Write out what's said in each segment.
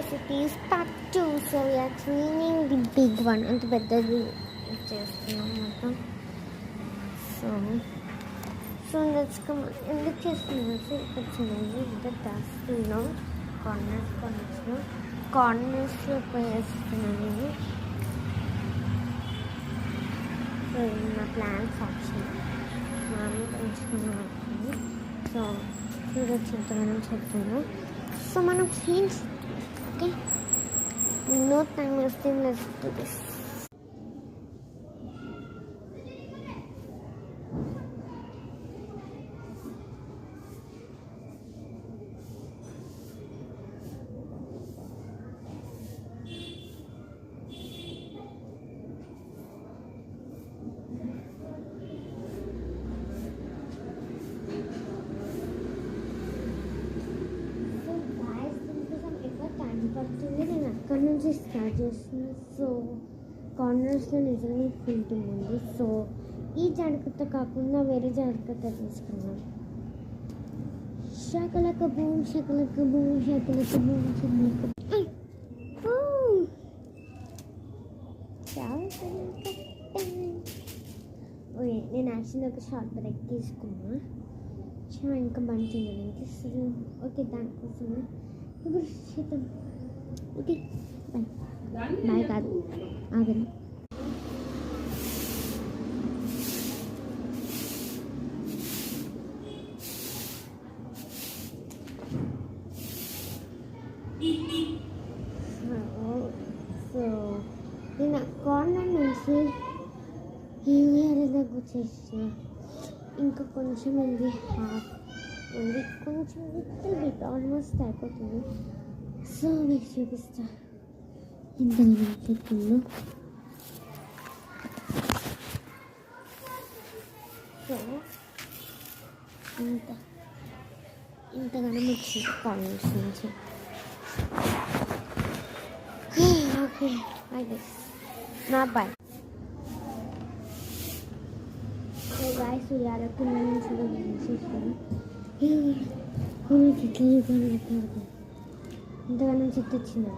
Recipes part 2. So we are cleaning the big one. అంత పెద్దది చేస్తున్నాం మొత్తం. So let's come. ఎందుకు చేస్తున్నాం? సో ఇక్కడ చిన్నది ఇంత దాస్తున్నాం కార్నర్స్లో వేస్తున్నాను నేను. సో ఇది నా ప్లాంట్స్ ఆప్షన్ మా అమ్మ పెంచుకున్నాను. సో చూడొచ్చు ఎంతగానో చెప్తున్నాను. సో మనం clean. Okay, no time wasting, let's do this. పడుతుంది. నేను అక్కడి నుంచి స్టార్ట్ చేస్తున్నాను. సో కార్నర్స్లో నిజంగా తింటుంది. సో ఈ జాగ్రత్త కాకుండా వేరే జాగ్రత్త తీసుకున్నాను. Shakalaka boom Shakalaka boom Shakalaka boom Shakalaka okay, నేను యాక్చువల్లీ ఒక షార్ట్ బ్రేక్ తీసుకున్నా. ఇంకా బంద్ చేయాలి. ఓకే, దానికోసం ఇప్పుడు చేద్దాం. ఓకే, బాయ్ కాదు ఆగండి. సో నేను కార్నర్ నుంచి దగ్గర చేసిన ఇంకా కొంచెం ఉంది, హాఫ్ ఉంది, కొంచెం లిటిల్ బిట్ ఆల్మోస్ట్ అయిపోతుంది. సో మీకు చూపిస్తా ఎంత చెప్తుందో. సో ఇంతగానో వచ్చింది కార్నర్స్ నుంచి. Okay, I guess not bye. So guys ఉయ్యాలకు నుంచి చేసాను. చెట్లు ఇంతగానో చెట్టు వచ్చింది.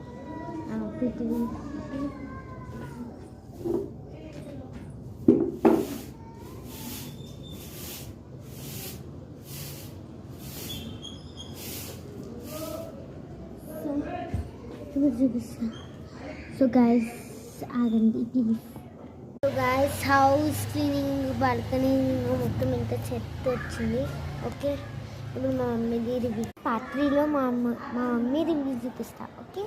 చూపిస్తా. సో గాయస్ ఆగండి please. So guys house cleaning, balcony మొత్తం ఇంత చెత్త వచ్చింది. ఓకే, ఇప్పుడు మా మమ్మీది రివ్యూ పార్ట్ 3లో మా మమ్మీ రివ్యూ చూపిస్తా. ఓకే.